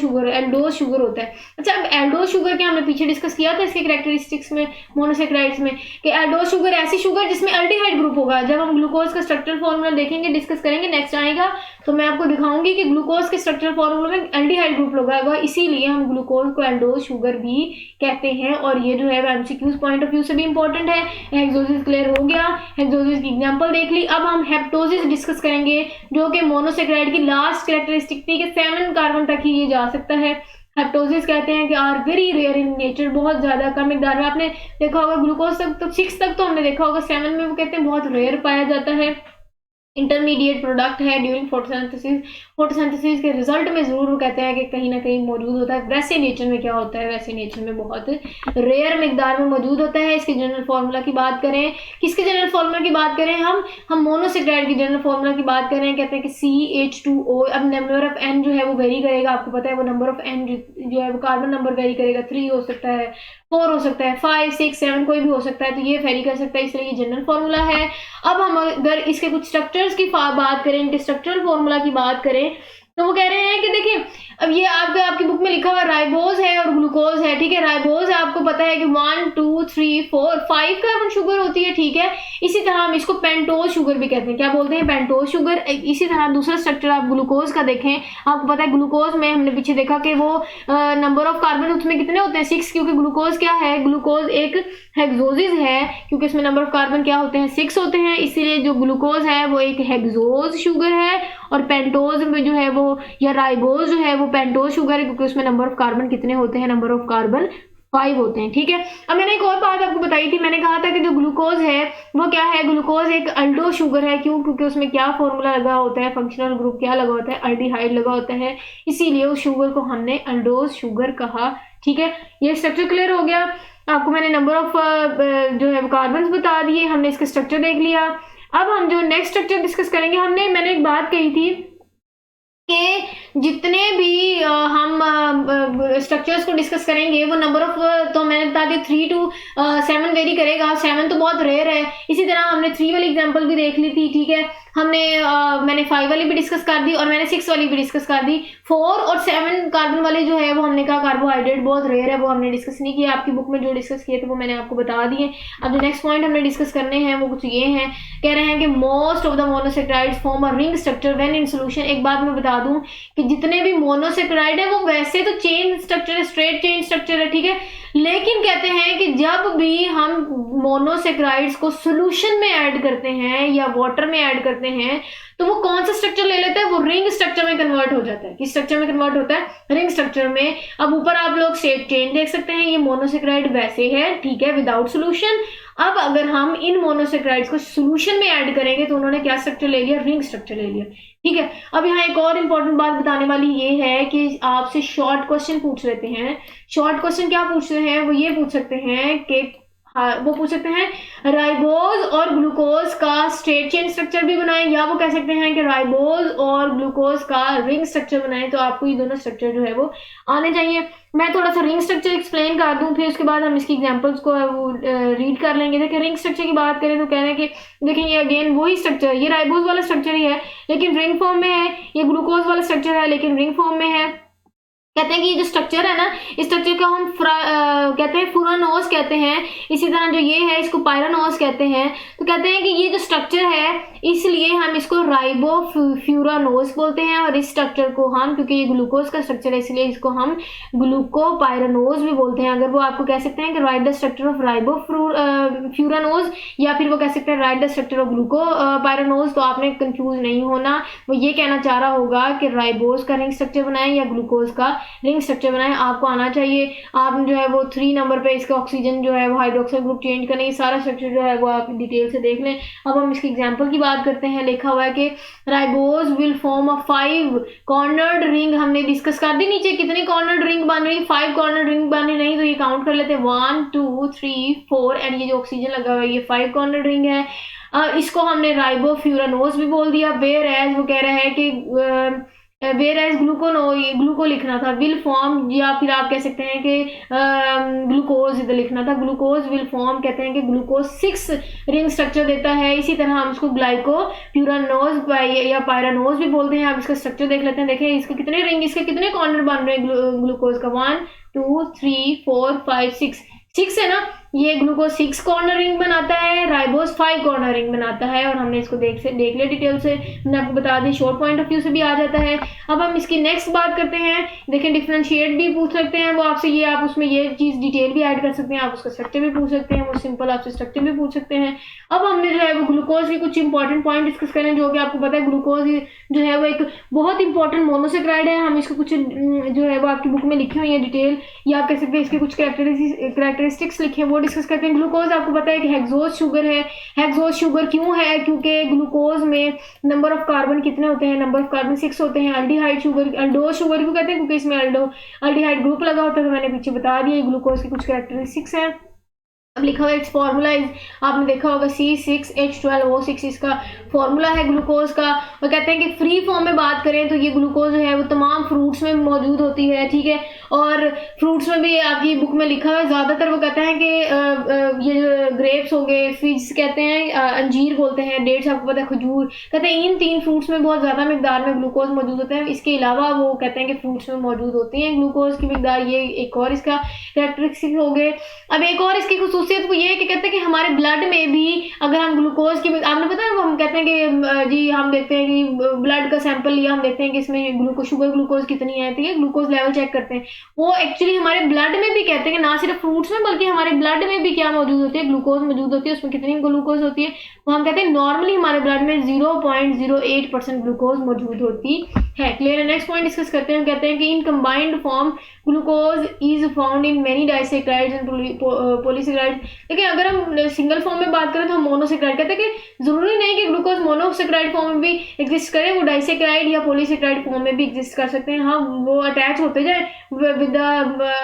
A: शुगर होता है। अच्छा, अब एल्डोज शुगर के हमने पीछे डिस्कस किया था इसके कैरेक्टरिस्टिक्स में, मोनोसेक्राइड्स में, कि एल्डोज शुगर ऐसी शुगर जिसमें एल्डिहाइड ग्रुप होगा। जब हम ग्लूकोज का स्ट्रक्चरल फॉर्मूला देखेंगे, डिस्कस करेंगे, नेक्स्ट आएगा तो मैं आपको दिखाऊंगी कि ग्लूकोज के स्ट्रक्चरल फॉर्मूला में एल्डिहाइड ग्रुप होगा, इसीलिए हम ग्लूकोज को एल्डोज शुगर भी कहते हैं। और ये जो है एमसीक्यूज पॉइंट ऑफ व्यू से भी इंपॉर्टेंट है। हेक्सोसिस क्लियर हो गया, हेक्सोसिस की एग्जांपल देख ली। अब हम हेप्टोसिस डिस्कस करेंगे जो कि मोनोसेक्राइड की लास्ट कैरेक्टरिस्टिक थी कि 7 कार्बन तक ही ये जा सकता है। हेप्टोसिस कहते हैं कि are very rare in nature, बहुत ज्यादा कम मिकदार में। आपने देखा होगा ग्लूकोज तक तो 6 तक तो हमने देखा होगा, 7 में वो कहते हैं बहुत रेयर पाया जाता है। इंटरमीडिएट प्रोडक्ट है ड्यूरिंग फोटोसिंथेसिस के रिजल्ट में जरूर वो कहते हैं कि कहीं ना कहीं मौजूद होता है। वैसे नेचर में क्या होता है? वैसे नेचर में बहुत रेयर मिकदार में मौजूद होता है। इसके जनरल फार्मूला की बात करें, किसके जनरल फार्मूला की बात करें? हम मोनोसेक्राइड की जनरल फार्मूला की बात करें। कहते हैं कि CH2O। अब नंबर ऑफ N जो है वो वेरी करेगा, आपको पता है वो नंबर ऑफ N जो है वो कार्बन नंबर वेरी करेगा। 3 हो सकता है, 4 हो सकता है, 5, 6, 7 कोई भी हो सकता है, तो ये वेरी कर सकता है, इसलिए ये जनरल फार्मूला है। अब हम अगर इसके कुछ स्ट्रक्चर्स की बात करें, इनके स्ट्रक्चरल फार्मूला की बात करें, तो वो कह रहे हैं कि देखिए अब ये आपकी बुक में लिखा हुआ राइबोज है और ग्लूकोज है, ठीक है। राइबोज है, आपको पता है कि 1, 2, 3, 4, 5 कार्बन शुगर होती है, ठीक है। इसी तरह हम इसको पेंटोज शुगर भी कहते हैं। क्या बोलते हैं? Pentose sugar. इसी तरह दूसरा स्ट्रक्चर आप ग्लूकोज का देखें, आपको पता है ग्लूकोज में हमने पीछे देखा कि वो नंबर ऑफ कार्बन उसमें कितने होते हैं? 6, क्योंकि ग्लूकोज क्या है? ग्लूकोज एक हेक्सोसिस है, क्योंकि इसमें नंबर ऑफ कार्बन क्या होते हैं? 6 होते हैं, इसीलिए जो ग्लूकोज है वो एक हेक्सोज शुगर है। और पेंटोज में जो है वो या राइबोज जो है वो पेंटोज शुगर है, क्योंकि उसमें नंबर ऑफ कार्बन कितने होते हैं? नंबर ऑफ कार्बन 5 होते हैं, ठीक है। अब मैंने एक और बात आपको बताई थी, मैंने कहा था कि जो ग्लूकोज है वो क्या है? ग्लूकोज एक अल्डो शुगर है। क्यों? क्योंकि उसमें क्या फॉर्मूला लगा होता है? फंक्शनल ग्रुप क्या लगा होता है? अल्डिहाइड लगा होता है, इसीलिए उस शुगर को हमने अल्डोज शुगर कहा, ठीक है। ये स्ट्रक्चर क्लियर हो गया। आपको मैंने नंबर ऑफ जो है कार्बन बता दिए, हमने इसका स्ट्रक्चर देख लिया। अब हम जो नेक्स्ट स्ट्रक्चर डिस्कस करेंगे, मैंने एक बात कही थी कि जितने भी हम स्ट्रक्चर्स को डिस्कस करेंगे वो नंबर ऑफ, तो मैंने बता दिया 3 to 7 वेरी करेगा। 7 तो बहुत रेयर है। इसी तरह हमने 3 वाली एग्जांपल भी देख ली थी, ठीक है। मैंने 5 वाली भी डिस्कस कर दी और मैंने 6 वाली भी डिस्कस कर दी। 4 और 7 कार्बन वाले जो है वो हमने कहा कार्बोहाइड्रेट बहुत रेयर है, वो हमने डिस्कस नहीं किया। आपकी बुक में जो डिस्कस किए थे वो मैंने आपको बता दिए। अब जो नेक्स्ट पॉइंट हमने डिस्कस करने हैं वो कुछ ये हैं, कह रहे हैं कि most of the monosaccharides form a ring structure when in solution. एक बात मैं बता दूं कि जितने भी मोनोसेक्राइड है वो वैसे तो चेन स्ट्रक्चर है, स्ट्रेट चेन स्ट्रक्चर है, ठीक है। लेकिन कहते हैं कि जब भी हम मोनोसेक्राइड्स को सॉल्यूशन में ऐड करते हैं या वाटर में ऐड करते हैं तो वो कौन सा स्ट्रक्चर ले लेता है? वो रिंग स्ट्रक्चर में कन्वर्ट हो जाता है। किस स्ट्रक्चर में कन्वर्ट होता है? रिंग स्ट्रक्चर में। अब ऊपर आप लोग स्टेट चेन देख सकते हैं, ये मोनोसेक्राइड वैसे है, ठीक है, विदाउट सॉल्यूशन। अब अगर हम इन मोनोसेक्राइड्स को सॉल्यूशन में ऐड करेंगे तो उन्होंने क्या स्ट्रक्चर ले लिया? रिंग स्ट्रक्चर ले लिया, ठीक है। अब यहाँ एक और इंपॉर्टेंट बात बताने वाली ये है कि आपसे शॉर्ट क्वेश्चन पूछ लेते हैं। शॉर्ट क्वेश्चन क्या पूछते हैं? वो ये पूछ सकते हैं कि वो पूछ सकते हैं राइबोज और ग्लूकोज का स्ट्रेट चेन स्ट्रक्चर भी बनाएं, या वो कह सकते हैं कि राइबोज और ग्लूकोज का रिंग स्ट्रक्चर बनाएं। तो आपको ये दोनों स्ट्रक्चर जो है वो आने चाहिए। मैं थोड़ा सा रिंग स्ट्रक्चर एक्सप्लेन कर दूं, फिर उसके बाद हम इसकी एग्जांपल्स को वो रीड कर लेंगे। देखिए रिंग स्ट्रक्चर की बात करें तो कह रहे हैं कि देखिए ये अगेन वही स्ट्रक्चर, ये राइबोज वाला स्ट्रक्चर ही है लेकिन रिंग फॉर्म में है, ये ग्लूकोज वाला स्ट्रक्चर है लेकिन रिंग फॉर्म में है। कहते हैं कि ये जो स्ट्रक्चर है ना, इस स्ट्रक्चर को हम कहते हैं फुरानोज कहते हैं। इसी तरह जो ये है इसको पायरानोज कहते हैं। तो कहते हैं कि ये जो स्ट्रक्चर है इसलिए हम इसको राइबोफ्यूरानोज बोलते हैं, और इस स्ट्रक्चर को हम, क्योंकि ये ग्लूकोज का स्ट्रक्चर है इसलिए इसको हम ग्लूकोपायरानोज भी बोलते हैं। अगर वो आपको कह सकते हैं कि राइट द स्ट्रक्चर ऑफ राइबोफ्यूरानोज, या फिर वो कह सकते हैं right the structure of glucopyranose, तो आपने कंफ्यूज नहीं होना। वो ये कहना चाह रहा होगा कि राइबोज का रिंग स्ट्रक्चर बनाए या ग्लूकोज का रिंग स्ट्रक्चर बनाए, आपको आना चाहिए। आप जो है वो 3 नंबर पे इसका ऑक्सीजन जो है वो हाइड्रोक्साइड ग्रुप चेंज करने, ये सारा स्ट्रक्चर जो है वो आप डिटेल से देख लें। अब हम इसकी एग्जांपल की बात करते हैं। लिखा हुआ है कि ribose will form a 5 cornered ring. हमने डिस्कस कर दी नीचे कितनी कॉर्नर्ड रिंग बन रही, 5 कॉर्नर्ड रिंग बन रही, तो ये काउंट कर लेते हैं 1 2 3 4, एंड ये जो ऑक्सीजन लगा हुआ है ये 5 कॉर्नर्ड रिंग है। इसको हमने राइबोफ्यूरानोज भी बोल दिया। वेयर एज वो कह रहा है कि वेयर एज ग्लूको लिखना था, विल फॉर्म, या फिर आप कह सकते हैं कि ग्लूकोज इधर लिखना था। ग्लूकोज विल फॉर्म कहते हैं कि ग्लूकोज 6 रिंग स्ट्रक्चर देता है। इसी तरह हम इसको ग्लाइकोप्यूरानोज या पायरानोज भी बोलते हैं। आप इसका स्ट्रक्चर देख लेते हैं। देखें इसके कितने रिंग, इसके कितने कॉर्नर बन रहे हैं ग्लूकोज का, 1 2 3 4 5 6 है ना। ये ग्लूकोज 6 कॉर्नर रिंग बनाता है, राइबोज 5 कॉर्नर रिंग बनाता है, और हमने इसको देख लिया डिटेल से। मैंने आपको बता दी, शॉर्ट पॉइंट ऑफ व्यू से भी आ जाता है। अब हम इसकी नेक्स्ट बात करते हैं। देखें डिफरेंशिएट भी पूछ सकते हैं वो आपसे, ये आप उसमें ये चीज डिटेल भी ऐड कर सकते हैं। आप उसका स्ट्रक्चर भी पूछ सकते हैं, वो सिंपल आपसे स्ट्रक्चर भी पूछ सकते हैं। अब हमने जो है वो ग्लूकोज के कुछ इंपॉर्टेंट पॉइंट डिस्कस करें, जो कि आपको पता है ग्लूकोज जो है वो एक बहुत इंपॉर्टेंट मोनोसेक्राइड है। हम इसको कुछ जो है वो आपकी बुक में लिखी हुई है डिटेल, या आप कह सकते हैं इसके कुछ कैरेक्टरिस्टिक्स लिखे वो डिस्कस करते हैं। ग्लूकोज आपको पता है कि हेक्सोज शुगर है। हेक्सोज शुगर क्यों है, क्योंकि ग्लूकोज में नंबर ऑफ कार्बन कितने होते हैं, नंबर ऑफ कार्बन 6 होते हैं। अल्डिहाइड शुगर, अल्डोज शुगर क्यों कहते हैं, क्योंकि इसमें अल्डिहाइड ग्रुप लगा होता है। तो मैंने पीछे बता दिया ग्लूकोज की कुछ कैरेक्टरिस्टिक्स हैं। अब लिखा हुआ इट्स फॉर्मूला इज, आपने देखा होगा C6H12O6 इसका फॉर्मूला है ग्लूकोज का। और कहते हैं कि फ्री फॉर्म में बात करें तो ये ग्लूकोज जो है वो तमाम फ्रूट्स में मौजूद होती है, ठीक है। और फ्रूट्स में भी आपकी बुक में लिखा हुआ है, ज़्यादातर वो कहते हैं कि ये जो ग्रेप्स हो गए, फिग्स कहते हैं, अंजीर बोलते हैं, डेट्स आपको पता है, खजूर, कहते हैं इन 3 फ्रूट्स में बहुत ज़्यादा मिकदार में ग्लूकोज मौजूद होते हैं। इसके अलावा वो कहते हैं कि फ्रूट्स में मौजूद होती है ग्लूकोज की मिकदार। ये एक और इसका कैरेक्टरिस्टिक हो गए। अब एक और इसकी खसूसियत वो ये है कि कहते हैं कि हमारे ब्लड में भी अगर हम ग्लूकोज की, आपने पता है वो हम कहते हैं कि जी हम देखते हैं कि ब्लड का सैंपल लिया, हम देखते हैं कि इसमें शुगर ग्लूकोज कितनी है, ठीक है, ग्लूकोज लेवल चेक करते हैं। वो एक्चुअली हमारे ब्लड में भी कहते हैं कि ना सिर्फ फ्रूट्स में बल्कि हमारे ब्लड में भी क्या मौजूद होती है, ग्लूकोज मौजूद होती है। उसमें कितनी ग्लूकोज होती है वो हम कहते हैं नॉर्मली हमारे ब्लड में 0.08% ग्लूकोज मौजूद होती है। क्लियर है। नेक्स्ट पॉइंट डिस्कस करते हैं। कहते हैं कि in combined form glucose is found in many disaccharides and polysaccharides. लेकिन अगर हम सिंगल फॉर्म में बात करें तो हम मोनोसेक्राइड कहते हैं कि जरूरी नहीं कि ग्लूकोज मोनोसेक्राइड फॉर्म में भी एग्जिस्ट करे, वो डाइसेक्राइड या पॉलीसेक्राइड फॉर्म में भी एग्जिस्ट कर सकते हैं। हाँ, वो अटैच होते जाए with the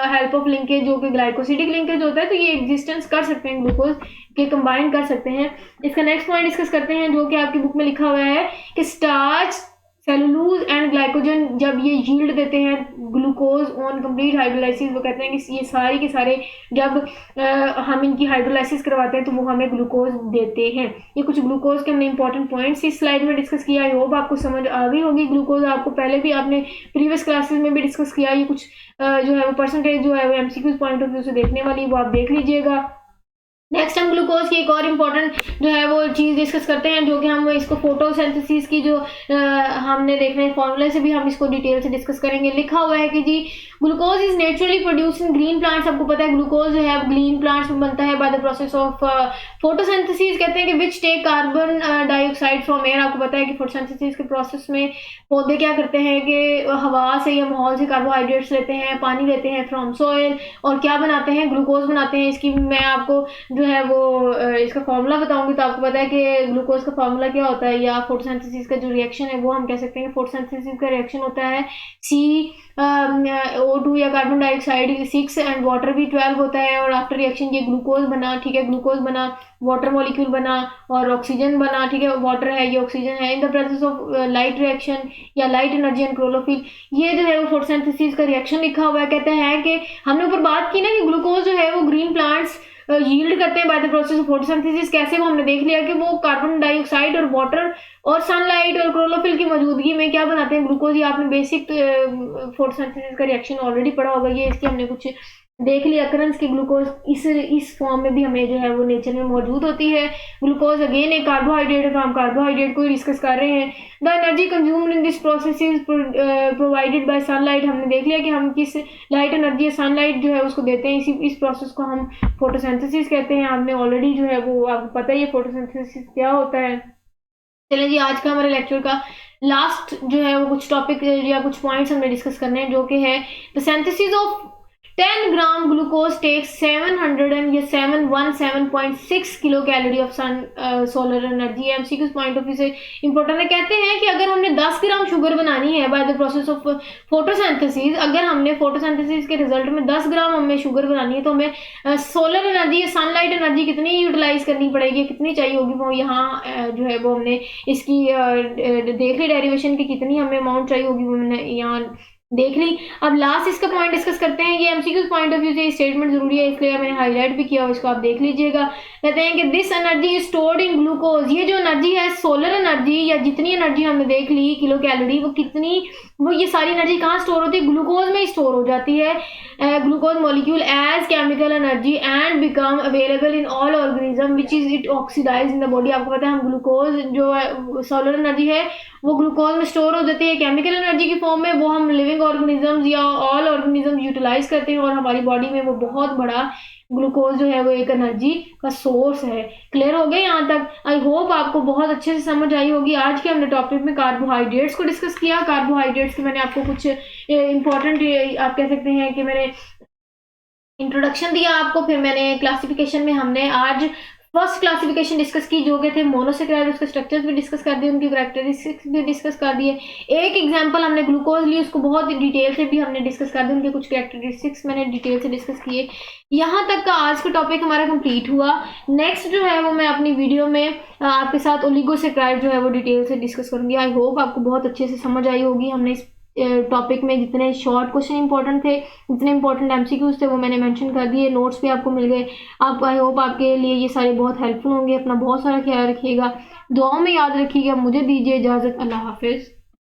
A: help of linkage, जो कि ग्लाइकोसिडिक लिंकेज होता है, तो ये एग्जिस्टेंस कर सकते हैं, ग्लूकोज के कंबाइन कर सकते हैं। इसका नेक्स्ट पॉइंट डिस्कस करते हैं, जो कि आपकी बुक में लिखा हुआ है कि स्टार्च, सेलुलोज एंड ग्लाइकोजन जब ये यील्ड देते हैं ग्लूकोज ऑन कंप्लीट हाइड्रोलाइसिस, वो कहते हैं कि ये सारे के सारे जब हम इनकी हाइड्रोलाइसिस करवाते हैं तो वो हमें ग्लूकोज देते हैं। ये कुछ ग्लूकोज के हमने इंपॉर्टेंट पॉइंट्स इस स्लाइड में डिस्कस किया। आई होप आपको समझ आ गई होगी। ग्लूकोज आपको पहले भी आपने प्रीवियस क्लासेस में भी डिस्कस किया। ये कुछ जो है वो परसेंटेज जो है वो MCQ पॉइंट ऑफ व्यू से देखने वाली, वो आप देख लीजिएगा। नेक्स्ट हम ग्लूकोज की एक और इम्पॉर्टेंट जो है वो चीज़ डिस्कस करते हैं, जो कि हम इसको फोटोसिंथेसिस की जो हमने देखना है फॉर्मूले से भी हम इसको डिटेल से डिस्कस करेंगे। लिखा हुआ है कि जी glucose is naturally produce in green plants. आपको पता है ग्लूकोज जो है ग्रीन प्लांट्स में बनता है by the process of photosynthesis. कहते हैं कि which take carbon dioxide from air. आपको पता है कि फोटोसिंथेसिस के प्रोसेस में पौधे क्या करते हैं कि हवा से या माहौल से कार्बोहाइड्रेट्स लेते हैं, पानी लेते हैं फ्रॉम सोइल, और क्या बनाते हैं, ग्लूकोज बनाते हैं। इसकी मैं आपको जो है वो इसका फॉर्मूला बताऊंगी, तो आपको पता है कि ग्लूकोज का फॉर्मूला क्या होता है, या फोटोसिंथेसिस का जो रिएक्शन है वो हम कह सकते हैं कि फोटोसिंथेसिस का रिएक्शन होता है CO2 या कार्बन डाइऑक्साइड 6 एंड वाटर भी 12 होता है, और आफ्टर रिएक्शन ये ग्लूकोज बना, ठीक है, ग्लूकोज बना, वाटर मॉलिक्यूल बना और ऑक्सीजन बना, ठीक है, वाटर है ये ऑक्सीजन है। इन the presence of light reaction या लाइट एनर्जी एंड क्लोरोफिल, ये जो है वो फोटोसिंथेसिस का रिएक्शन लिखा हुआ है। कहते हैं कि हमने ऊपर बात की ना कि ग्लूकोज जो है वो ग्रीन प्लांट्स यील्ड करते हैं bye the process of photosynthesis. कैसे, वो हमने देख लिया कि वो कार्बन डाइऑक्साइड और वाटर और सनलाइट और क्लोरोफिल की मौजूदगी में क्या बनाते हैं, ग्लूकोज। ये आपने बेसिक फोटोसिंथेसिस का रिएक्शन ऑलरेडी पढ़ा होगा, ये इसकी हमने कुछ देख लिया अकरेंस की ग्लूकोज इस फॉर्म में भी हमें जो है वो नेचर में मौजूद होती है। ग्लूकोज अगेन एक कार्बोहाइड्रेट है, तो हम कार्बोहाइड्रेट को ही डिस्कस कर रहे हैं। The energy consumed in this process is provided by sunlight. हमने देख लिया कि हम किस लाइट एनर्जी सनलाइट जो है उसको देते हैं। इस प्रोसेस को हम फोटोसिंथेसिस कहते हैं। आपने ऑलरेडी जो है वो आपको पता ही है फोटोसिंथेसिस क्या होता है। चलें जी, आज का हमारे लेक्चर का लास्ट जो है वो कुछ टॉपिक या कुछ पॉइंट्स हमने डिस्कस करने हैं, जो कि है the synthesis of 10 gram glucose takes 700 या 717.6 kilo calorie of sun solar energy. MCQ point of view से इंपॉर्टेंट है। कहते हैं कि अगर हमने 10 ग्राम शुगर बनानी है by the process of photosynthesis, अगर हमने फोटोसिंथेसिस के रिजल्ट में 10 ग्राम हमें शुगर बनानी है, तो हमें सोलर एनर्जी या सनलाइट एनर्जी कितनी यूटिलाइज करनी पड़ेगी, कितनी चाहिए होगी, वो यहाँ जो है वो हमने इसकी देख ली डेरिवेशन की कितनी हमें अमाउंट चाहिए होगी, वो हमने यहाँ देख ली। अब लास्ट इसका पॉइंट डिस्कस करते हैं। ये एमसीक्यू पॉइंट ऑफ व्यू से स्टेटमेंट जरूरी है, इसलिए मैंने हाईलाइट भी किया और इसको आप देख लीजिएगा। कहते हैं कि this energy is stored in glucose. ये जो एनर्जी है सोलर एनर्जी या जितनी एनर्जी हमने देख ली किलो कैलोरी, वो कितनी, वो ये सारी एनर्जी कहाँ स्टोर होती है? ग्लूकोज में स्टोर हो जाती है। Glucose molecule as chemical energy and become available in all organism which is it oxidise in the body. आपको पता है हम ग्लूकोज जो है सोलर एनर्जी है वो ग्लूकोज में स्टोर हो जाती है केमिकल एनर्जी की फॉर्म में। वो हम लिविंग ऑर्गेनिजम्स या ऑल ऑर्गेनिज्म यूटिलाइज करते हैं और हमारी बॉडी में वो बहुत बड़ा ग्लूकोज जो है वो एक एनर्जी का सोर्स है। क्लियर हो गए यहाँ तक? आई होप आपको बहुत अच्छे से समझ आई होगी। आज के हमने टॉपिक में कार्बोहाइड्रेट्स को डिस्कस किया। कार्बोहाइड्रेट्स के मैंने आपको कुछ इंपॉर्टेंट आप कह सकते हैं कि मैंने इंट्रोडक्शन दिया आपको, फिर मैंने क्लासिफिकेशन में हमने आज फर्स्ट क्लासिफिकेशन डिस्कस की जो कि थे मोनोसेक्राइड, उसके स्ट्रक्चर्स भी डिस्कस कर दिए, उनकी कैरेक्टरिस्टिक्स भी डिस्कस कर दिए। एक एग्जांपल हमने ग्लूकोज ली, उसको बहुत डिटेल से भी हमने डिस्कस कर दिया, उनके कुछ कैरेक्टरिस्टिक्स मैंने डिटेल से डिस्कस किए। यहाँ तक का आज का टॉपिक हमारा कंप्लीट हुआ। नेक्स्ट जो है वो मैं अपनी वीडियो में आपके साथ ओलिगोसेक्राइड जो है वो डिटेल से डिस्कस करूँगी। आई होप आपको बहुत अच्छे से समझ आई होगी। हमने इस टॉपिक में जितने शॉर्ट क्वेश्चन इंपॉर्टेंट थे, जितने इंपॉर्टेंट एमसीक्यूज थे वो मैंने मेंशन कर दिए, नोट्स भी आपको मिल गए। आप आई होप आपके लिए ये सारे बहुत हेल्पफुल होंगे। अपना बहुत सारा ख्याल रखिएगा, दुआओं में याद रखिएगा। मुझे दीजिए इजाज़त। अल्लाह हाफिज़।